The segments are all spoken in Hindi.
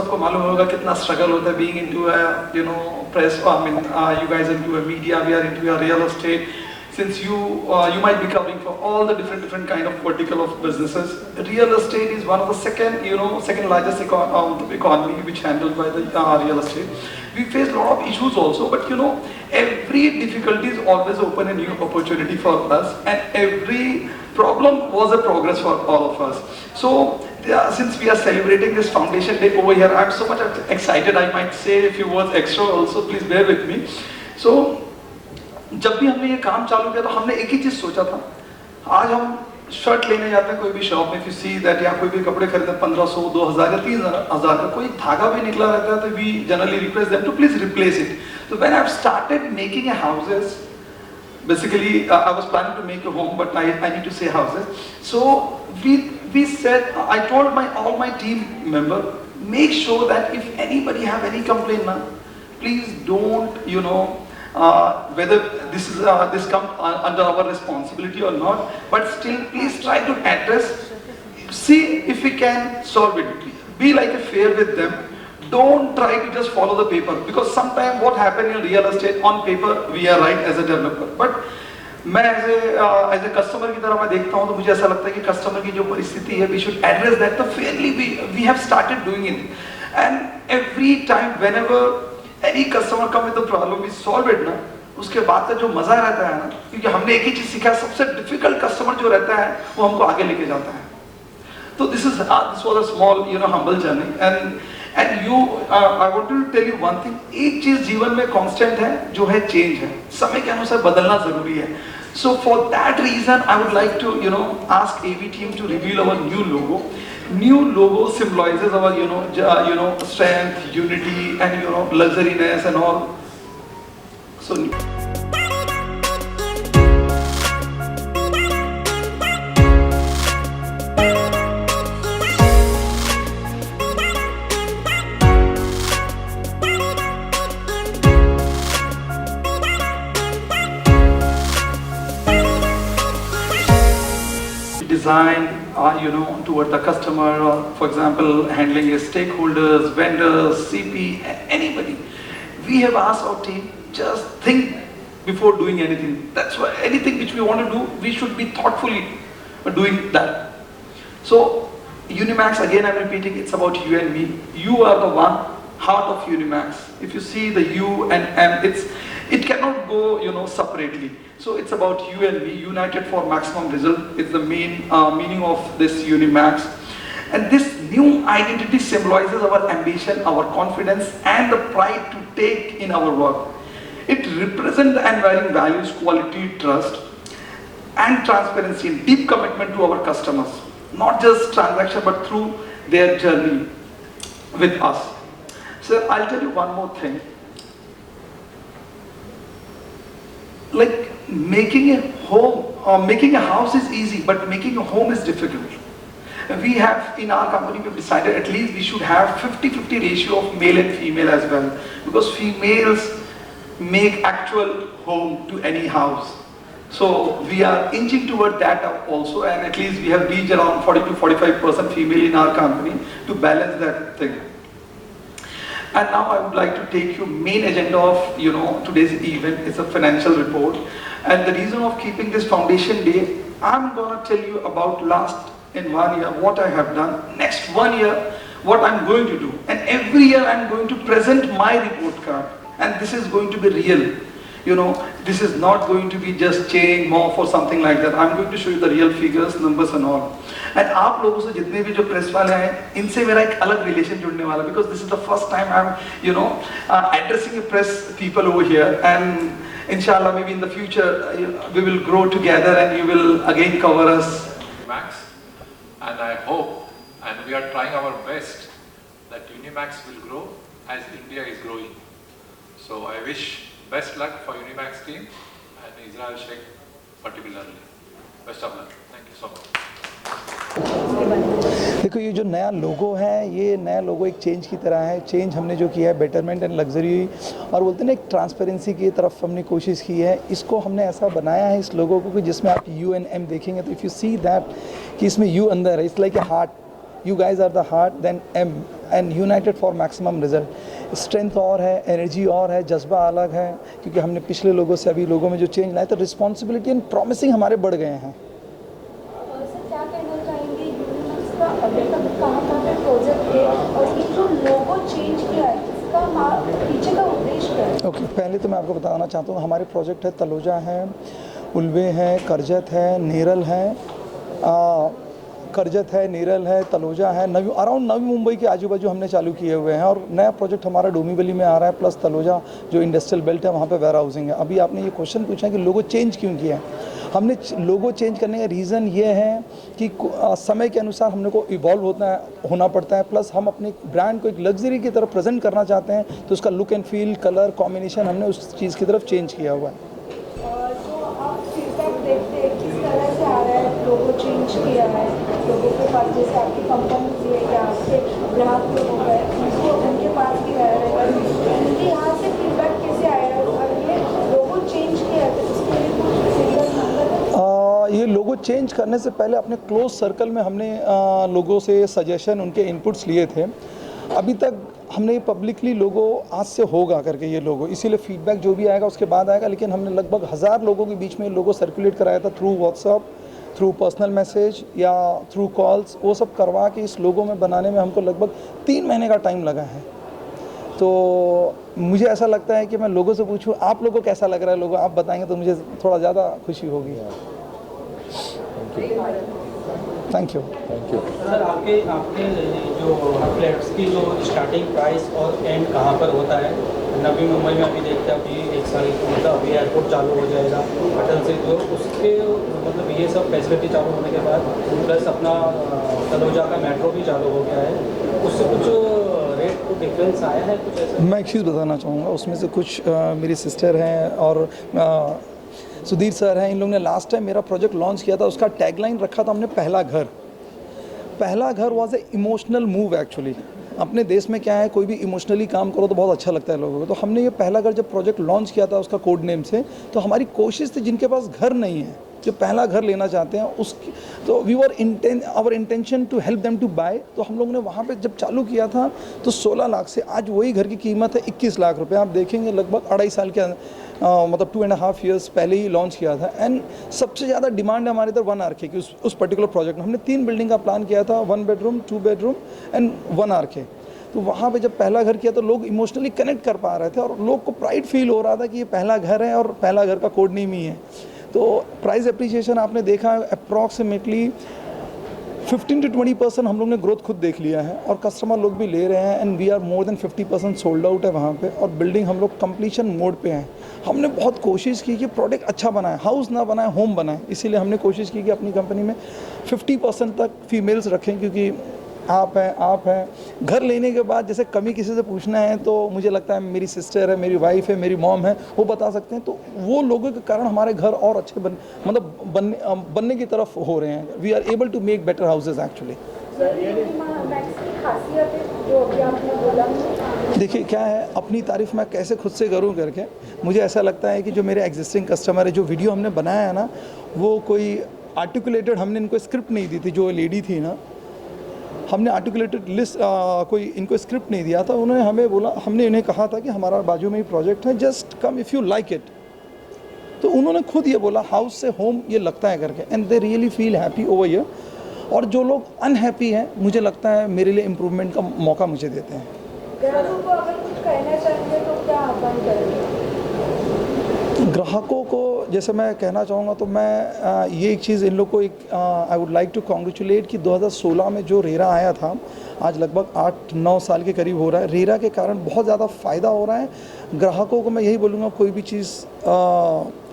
सबको मालूम होगा कितना स्ट्रगल होता है being into you know press, I mean you guys into a media, we are into a real estate. Since you might be covering for all the different kind of vertical of businesses, real estate is one of the second largest economy which handled by the real estate. We face a lot of issues also, but every difficulty is always open a new opportunity for us, and every problem was a progress for all of us. So since we are celebrating this foundation day over here, I'm so much excited. I might say a few words extra also, please bear with me. So जब भी हमने ये काम चालू किया तो हमने एक ही चीज सोचा था. आज हम शर्ट लेने जाते हैं कोई भी शॉप में, इफ यू सी दैट, या कोई भी कपड़े खरीदते 1500, 2000 या 3000 का कोई धागा भी निकला रहता है, तो we generally request them to please replace it. तो when I have started making a houses, basically I was planning to make a home, but I need to say houses. So we said, I told all my team member, make sure that if anybody have any complaint now, please don't whether this comes under our responsibility or not, but still please try to address, see if we can solve it. Be like a fair with them. Don't try to just follow the paper, because sometimes what happen in real estate, on paper we are right as a developer, but मैं एज ए कस्टमर की तरह मैं देखता हूँ तो मुझे ऐसा लगता है कि कस्टमर की जो परिस्थिति है, वी शुड एड्रेस दैट तो fairly. We have started doing it, and every time whenever any customer come with the problem, we solve it ना, उसके बाद का जो मजा रहता है ना, क्योंकि हमने एक ही चीज सीखा, सबसे डिफिकल्ट कस्टमर जो रहता है वो हमको आगे लेके जाता है. तो this was a small humble journey, and I want to tell you one thing. एक चीज जीवन में कांस्टेंट है, जो है चेंज है. समय के अनुसार बदलना जरूरी है. So for that reason, I would like to ask AV team to reveal our new logo. New logo symbolizes our strength, unity, and luxuriness and all. So design toward the customer, or for example handling his stakeholders, vendors, CP, anybody. We have asked our team, just think before doing anything. That's why anything which we want to do, we should be thoughtfully doing that. So Unimax, again I'm repeating, it's about you and me. You are the one heart of Unimax. If you see the U and M, it cannot go separately. So it's about you and me, united for maximum result. It's the main meaning of this Unimax. And this new identity symbolizes our ambition, our confidence, and the pride to take in our work. It represents the unwavering values, quality, trust, and transparency, and deep commitment to our customers. Not just transaction, but through their journey with us. So I'll tell you one more thing. Like making a home or making a house is easy, but making a home is difficult. We have in our company, we've decided at least we should have 50-50 ratio of male and female as well, because females make actual home to any house. So we are inching toward that also, and at least we have reached around 40-45% female in our company to balance that thing. And now I would like to take you main agenda of today's event. It's a financial report, and the reason of keeping this foundation day, I'm gonna tell you about last in 1 year what I have done, next 1 year what I'm going to do, and every year I'm going to present my report card, and this is going to be real. This is not going to be just change more for something like that. I'm going to show you the real figures, numbers and all. And आप लोगों से जितने भी जो प्रेस वाले हैं, इनसे मेरा एक अलग रिलेशन जुड़ने वाला, because this is the first time I'm addressing a press people over here, and inshallah maybe in the future we will grow together and you will again cover us. Max, and I hope, and we are trying our best, that Unimax will grow as India is growing. So I wish best luck for Unimax team and Israel Sheikh particularly. Best of luck. Thank you so much. देखो, ये जो नया लोगो है, ये नया लोगो एक चेंज की तरह है. चेंज हमने जो किया है बेटरमेंट एंड लग्जरी, और बोलते हैं ना एक ट्रांसपेरेंसी की तरफ हमने कोशिश की है. इसको हमने ऐसा बनाया है इस लोगो को कि जिसमें आप यू एंड एम देखेंगे तो इफ़ यू सी दैट कि इसमें यू अंदर है, it's like a heart. You guys are the heart, then M and United for maximum result. Strength और है, एनर्जी और है, जज्बा अलग है, क्योंकि हमने पिछले लोगों से अभी लोगों में जो चेंज लाए तो रिस्पॉन्सिबिलिटी एंड प्रॉमिसिंग हमारे बढ़ गए हैं। सर क्या कहना चाहेंगे यूनिमैक्स का अभी तक कहाँ पे प्रोजेक्ट है और ये जो लोगो चेंज किया है इसका पीछे का उद्देश्य क्या है? ओके, पहले तो मैं आपको बताना चाहता हूँ हमारे प्रोजेक्ट है तलोजा है, उल्वे है, करजत है, नेरल है, करजत है, नेरल है, तलोजा है, अराउंड नवी मुंबई के आजू बाजू हमने चालू किए हुए हैं। और नया प्रोजेक्ट हमारा डोंबिवली में आ रहा है, प्लस तलोजा जो इंडस्ट्रियल बेल्ट है वहाँ पे वेयर हाउसिंग है। अभी आपने ये क्वेश्चन पूछा है कि लोगो चेंज क्यों किया है। हमने लोगो चेंज करने का रीज़न ये है कि समय के अनुसार हमने को इवॉल्व होना पड़ता है, प्लस हम अपने ब्रांड को एक लग्जरी की तरफ प्रेजेंट करना चाहते हैं, तो उसका look and feel, colour combination हमने उस चीज़ की तरफ चेंज किया हुआ है। जो आप फीडबैक देखते हैं किस तरह से आ रहा है, लोगो चेंज किया है लोगों के पास, जैसे आपकी कंपनी है या आपके ग्राहक लोग हो गए उनको उनके पास भी रह रहे हैं, उनके यहाँ से फीडबैक कैसे आया है और ये लोगो चेंज किया है तो उसके लिए कुछ सीरियल नंबर है? ये लोगो चेंज करने से पहले अपने क्लोज सर्कल में हमने लोगों से सजेशन, उनके इनपुट्स लिए थे। अभी तक हमने पब्लिकली लोगो आज से होगा करके ये लोगो, इसीलिए फीडबैक जो भी आएगा उसके बाद आएगा, लेकिन हमने लगभग 1000 लोगों के बीच में लोगो सर्कुलेट कराया था through WhatsApp, through personal message या थ्रू कॉल्स। वो सब करवा के इस लोगो में बनाने में हमको लगभग 3 महीने का टाइम लगा है। तो मुझे ऐसा लगता है कि मैं लोगों से पूछूं आप लोगों को कैसा लग रहा है, लोगों आप बताएंगे तो मुझे थोड़ा ज़्यादा खुशी होगी। Thank you. सर आपके जो फ्लैट्स की जो स्टार्टिंग प्राइस और एंड कहाँ पर होता है? नवी मुंबई में अभी देखते हैं अभी 1 साल मतलब अभी एयरपोर्ट चालू हो जाएगा अटल से, तो उसके मतलब ये सब फैसिलिटी चालू होने के बाद प्लस अपना तलोजा का मेट्रो भी चालू हो गया है, उससे कुछ रेट को डिफरेंस आया है कुछ ऐसा? मैं एक चीज़ बताना चाहूँगा, उसमें से कुछ मेरी सिस्टर हैं और सुधीर सर हैं, इन लोगों ने लास्ट टाइम मेरा प्रोजेक्ट लॉन्च किया था, उसका टैगलाइन रखा था हमने पहला घर। पहला घर was a emotional move actually. अपने देश में क्या है, कोई भी इमोशनली काम करो तो बहुत अच्छा लगता है लोगों को। तो हमने ये पहला घर जब प्रोजेक्ट लॉन्च किया था उसका कोड नेम से, तो हमारी कोशिश थी जिनके पास घर नहीं है, जो पहला घर लेना चाहते हैं उसकी, तो our intention to help them to buy. तो हम लोगों ने वहाँ पे जब चालू किया था तो 16 लाख से आज वही घर की कीमत है 21 लाख रुपए। आप देखेंगे लगभग 2.5 साल के मतलब 2.5 ईयर्स पहले ही लॉन्च किया था। एंड सबसे ज़्यादा डिमांड है हमारे इधर 1 आर के की। उस पर्टिकुलर प्रोजेक्ट में हमने 3 बिल्डिंग का प्लान किया था, 1 बेडरूम, 2 बेडरूम एंड 1 आर के। तो वहाँ पे जब पहला घर किया तो लोग इमोशनली कनेक्ट कर पा रहे थे और लोग को प्राइड फील हो रहा था कि ये पहला घर है और पहला घर का कोड नेम ही है। तो प्राइस एप्रिसिएशन आपने देखा अप्रॉक्सीमेटली 15 to 20% हम लोग ने ग्रोथ खुद देख लिया है और कस्टमर लोग भी ले रहे हैं। And we are more than 50% sold out है वहाँ पे, और बिल्डिंग हम लोग कंप्लीशन मोड पे हैं। हमने बहुत कोशिश की कि प्रोडक्ट अच्छा बनाए, हाउस ना बनाए, होम बनाए। इसीलिए हमने कोशिश की कि अपनी कंपनी में 50% तक फीमेल्स रखें, क्योंकि आप हैं घर लेने के बाद जैसे कमी किसी से पूछना है तो मुझे लगता है मेरी सिस्टर है, मेरी वाइफ है, मेरी मॉम है, वो बता सकते हैं। तो वो लोगों के कारण हमारे घर और अच्छे बनने की तरफ हो रहे हैं। We are able to make better houses actually. देखिए क्या है, अपनी तारीफ मैं कैसे खुद से करूं करके, मुझे ऐसा लगता है कि जो मेरे एग्जिस्टिंग कस्टमर है, जो वीडियो हमने बनाया है ना, वो कोई आर्टिकुलेटेड, हमने इनको स्क्रिप्ट नहीं दी थी। जो लेडी थी ना, हमने आर्टिकुलेटेड लिस्ट कोई इनको स्क्रिप्ट नहीं दिया था। उन्होंने हमें बोला, हमने इन्हें कहा था कि हमारा बाजू में ही प्रोजेक्ट है, just come if you like it. तो उन्होंने खुद ये बोला हाउस से होम ये लगता है करके, and they really feel happy over here. और जो लोग अनहैप्पी हैं, मुझे लगता है मेरे लिए इम्प्रूवमेंट का मौका मुझे देते हैं। ग्राहकों को अगर कुछ कहना चाहेंगे तो क्या आह्वान करेंगे? ग्राहकों को जैसे मैं कहना चाहूँगा तो मैं ये एक चीज़ इन लोग को एक I would like to congratulate कि 2016 में जो रेरा आया था, आज लगभग 8-9 साल के करीब हो रहा है। रेरा के कारण बहुत ज़्यादा फ़ायदा हो रहा है। ग्राहकों को मैं यही बोलूँगा, कोई भी चीज़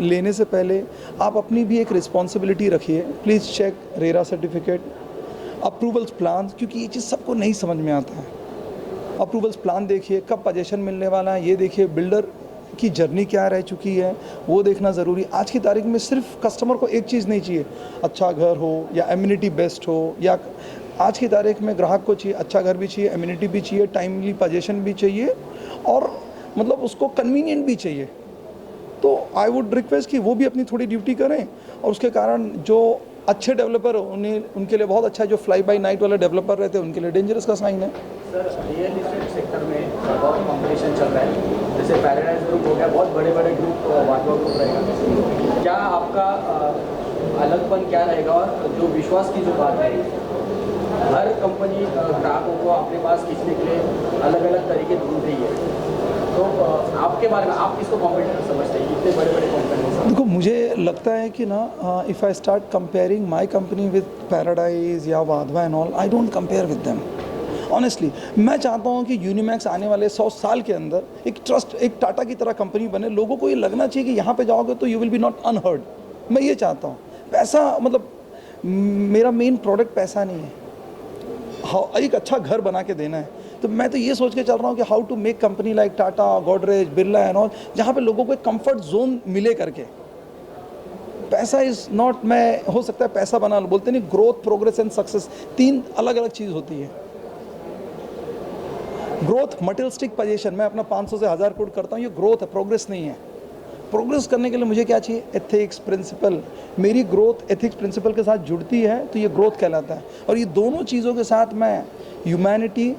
लेने से पहले आप अपनी भी एक रिस्पॉन्सिबिलिटी रखिए। Please check RERA certificate, approvals plan, क्योंकि ये चीज़ सबको नहीं समझ में आता है। अप्रूवल्स प्लान देखिए, कब पोजीशन मिलने वाला है ये देखिए, बिल्डर की जर्नी क्या रह चुकी है वो देखना ज़रूरी। आज की तारीख में सिर्फ कस्टमर को एक चीज़ नहीं चाहिए, अच्छा घर हो या एमिनिटी बेस्ट हो, या आज की तारीख में ग्राहक को चाहिए अच्छा घर भी चाहिए, एमिनिटी भी चाहिए, टाइमली पोजीशन भी चाहिए, और मतलब उसको कन्वीनियंट भी चाहिए। तो आई वुड रिक्वेस्ट कि वो भी अपनी थोड़ी ड्यूटी करें, और उसके कारण जो अच्छे डेवलपर उनके लिए बहुत अच्छा है, जो फ्लाई बाय नाइट वाले डेवलपर रहते हैं उनके लिए डेंजरस का साइन है। सर रियल इस्टेट सेक्टर में बहुत कंपटीशन चल रहा है, जैसे पैराडाइज ग्रुप हो गया, बहुत बड़े बड़े ग्रुप वाटवा ग्रुप रहेगा, क्या आपका अलगपन क्या रहेगा? और जो विश्वास की जो बात है, हर कंपनी ग्राहकों को अपने पास खींचने के लिए अलग अलग तरीके ढूंढ रही है, तो आपके बारे में आप किसको कॉम्पिटिटर समझते हैं इतने बड़े बड़े कंपनी? देखो मुझे लगता है कि ना if I start comparing my company with Paradise या Wadhwa and all, I don't compare with them honestly. मैं चाहता हूँ कि यूनिमैक्स आने वाले 100 साल के अंदर एक ट्रस्ट, एक टाटा की तरह कंपनी बने। लोगों को ये लगना चाहिए कि यहाँ पे जाओगे तो you will be not unheard. मैं ये चाहता हूँ। पैसा मतलब मेरा मेन प्रोडक्ट पैसा नहीं है, हाँ एक अच्छा घर बना के देना है। तो मैं तो ये सोच के चल रहा हूँ कि how to make company like Tata, Godrej, Birla and all, जहाँ पे लोगों को एक कंफर्ट जोन मिले करके। पैसा इज़ नॉट, मैं हो सकता है पैसा बना लो, बोलते नहीं ग्रोथ, प्रोग्रेस एंड सक्सेस 3 अलग अलग चीज़ होती है। ग्रोथ मटेरियलिस्टिक पोजीशन, मैं अपना 500 से 1000 करोड़ करता हूँ, ये ग्रोथ है, प्रोग्रेस नहीं है। प्रोग्रेस करने के लिए मुझे क्या चाहिए? Ethics, principle. मेरी ग्रोथ एथिक्स प्रिंसिपल के साथ जुड़ती है तो ये ग्रोथ कहलाता है। और ये दोनों चीज़ों के साथ मैं ह्यूमैनिटी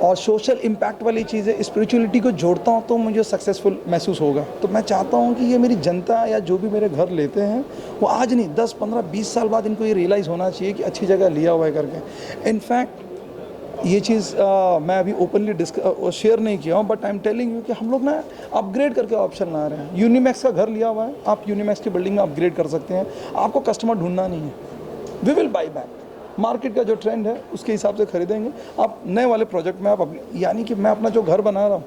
और सोशल इम्पैक्ट वाली चीज़ें, स्पिरिचुअलिटी को जोड़ता हूँ तो मुझे सक्सेसफुल महसूस होगा। तो मैं चाहता हूँ कि ये मेरी जनता या जो भी मेरे घर लेते हैं वो आज नहीं 10, 15, 20 साल बाद इनको ये रियलाइज़ होना चाहिए कि अच्छी जगह लिया हुआ है करके। इनफैक्ट ये चीज़ मैं अभी ओपनली शेयर नहीं किया हूँ, but I am telling you कि हम लोग ना अपग्रेड करके ऑप्शन ला रहे हैं। यूनिमैक्स का घर लिया हुआ है, आप यूनिमैक्स की बिल्डिंग में अपग्रेड कर सकते हैं। आपको कस्टमर ढूंढना नहीं है, we will buy back. Market का जो ट्रेंड है उसके हिसाब से खरीदेंगे। आप नए वाले प्रोजेक्ट में आप अपने, यानी कि मैं अपना जो घर बना रहा हूँ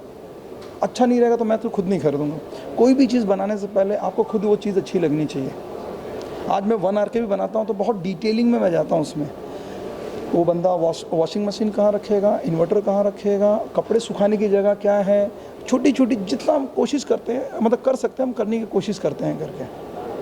अच्छा नहीं रहेगा तो मैं तो खुद नहीं खरीदूँगा। कोई भी चीज़ बनाने से पहले आपको खुद वो चीज़ अच्छी लगनी चाहिए। आज मैं 1 आर के भी बनाता हूँ तो बहुत डिटेलिंग में मैं जाता हूँ उसमें। वो बंदा वॉशिंग मशीन कहाँ रखेगा, इन्वर्टर कहाँ रखेगा, कपड़े सुखाने की जगह क्या है, छोटी छोटी जितना हम कोशिश करते हैं, मतलब कर सकते हैं हम, करने की कोशिश करते हैं करके।